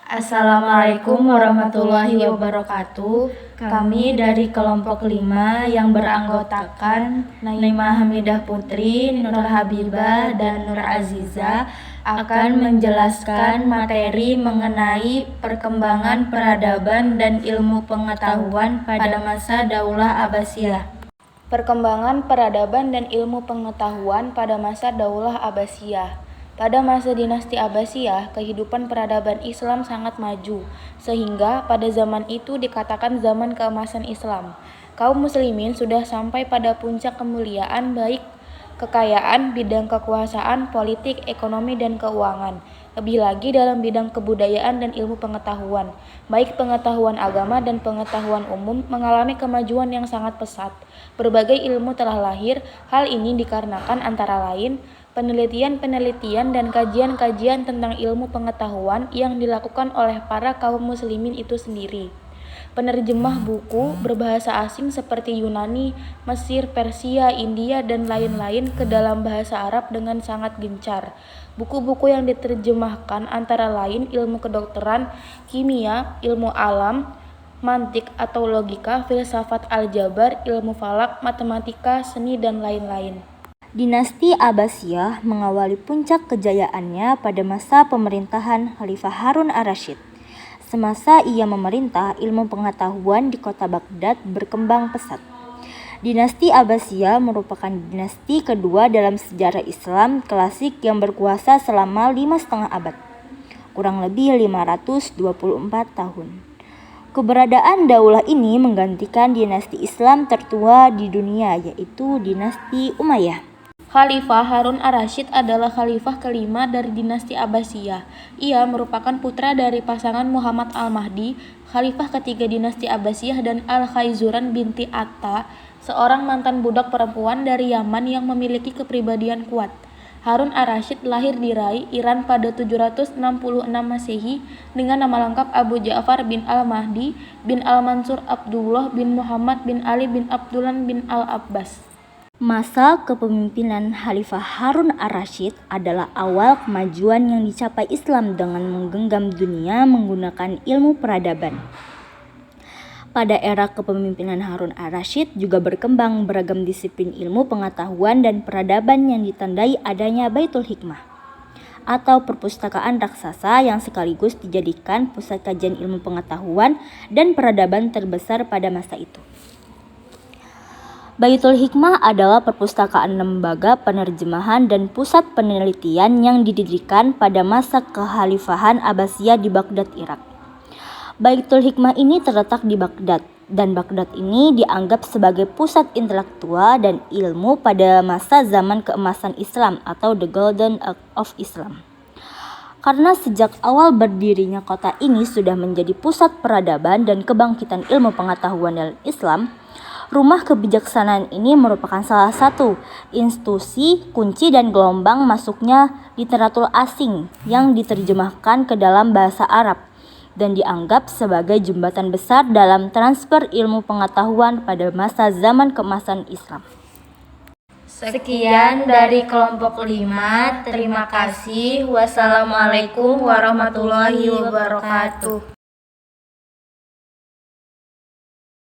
Assalamualaikum warahmatullahi wabarakatuh. Kami dari kelompok 5 yang beranggotakan Naimah Hamidah Putri, Nur Habibah, dan Nur Aziza akan menjelaskan materi mengenai perkembangan peradaban dan ilmu pengetahuan pada masa Daulah Abbasiyah. Perkembangan peradaban dan ilmu pengetahuan pada masa Daulah Abbasiyah. Pada masa dinasti Abbasiyah, kehidupan peradaban Islam sangat maju, sehingga pada zaman itu dikatakan zaman keemasan Islam. Kaum muslimin sudah sampai pada puncak kemuliaan baik kekayaan, bidang kekuasaan, politik, ekonomi, dan keuangan. Lebih lagi dalam bidang kebudayaan dan ilmu pengetahuan, baik pengetahuan agama dan pengetahuan umum mengalami kemajuan yang sangat pesat. Berbagai ilmu telah lahir, hal ini dikarenakan antara lain penelitian-penelitian dan kajian-kajian tentang ilmu pengetahuan yang dilakukan oleh para kaum muslimin itu sendiri. Penerjemah buku berbahasa asing seperti Yunani, Mesir, Persia, India, dan lain-lain ke dalam bahasa Arab dengan sangat gencar. Buku-buku yang diterjemahkan antara lain ilmu kedokteran, kimia, ilmu alam, mantik atau logika, filsafat aljabar, ilmu falak, matematika, seni, dan lain-lain. Dinasti Abbasiyah mengawali puncak kejayaannya pada masa pemerintahan Khalifah Harun ar-Rasyid. Semasa ia memerintah, ilmu pengetahuan di kota Baghdad berkembang pesat. Dinasti Abbasiyah merupakan dinasti kedua dalam sejarah Islam klasik yang berkuasa selama 5,5 abad, kurang lebih 524 tahun. Keberadaan daulah ini menggantikan dinasti Islam tertua di dunia, yaitu dinasti Umayyah. Khalifah Harun ar-Rasyid adalah khalifah kelima dari dinasti Abbasiyah. Ia merupakan putra dari pasangan Muhammad al-Mahdi, khalifah ketiga dinasti Abbasiyah, dan Al-Khaizuran binti Atta, seorang mantan budak perempuan dari Yaman yang memiliki kepribadian kuat. Harun ar-Rasyid lahir di Rai, Iran pada 766 Masehi dengan nama lengkap Abu Ja'far bin al-Mahdi bin al-Mansur Abdullah bin Muhammad bin Ali bin Abdullah bin al-Abbas. Masa kepemimpinan Khalifah Harun ar-Rasyid adalah awal kemajuan yang dicapai Islam dengan menggenggam dunia menggunakan ilmu peradaban. Pada era kepemimpinan Harun ar-Rasyid juga berkembang beragam disiplin ilmu pengetahuan dan peradaban yang ditandai adanya Baitul Hikmah, atau perpustakaan raksasa yang sekaligus dijadikan pusat kajian ilmu pengetahuan dan peradaban terbesar pada masa itu. Baitul Hikmah adalah perpustakaan lembaga penerjemahan dan pusat penelitian yang didirikan pada masa kekhalifahan Abbasiyah di Baghdad, Irak. Baitul Hikmah ini terletak di Baghdad, dan Baghdad ini dianggap sebagai pusat intelektual dan ilmu pada masa zaman keemasan Islam atau The Golden Age of Islam. Karena sejak awal berdirinya kota ini sudah menjadi pusat peradaban dan kebangkitan ilmu pengetahuan dalam Islam, Rumah Kebijaksanaan ini merupakan salah satu institusi kunci dan gelombang masuknya literatur asing yang diterjemahkan ke dalam bahasa Arab dan dianggap sebagai jembatan besar dalam transfer ilmu pengetahuan pada masa zaman keemasan Islam. Sekian dari kelompok 5. Terima kasih. Wassalamualaikum warahmatullahi wabarakatuh.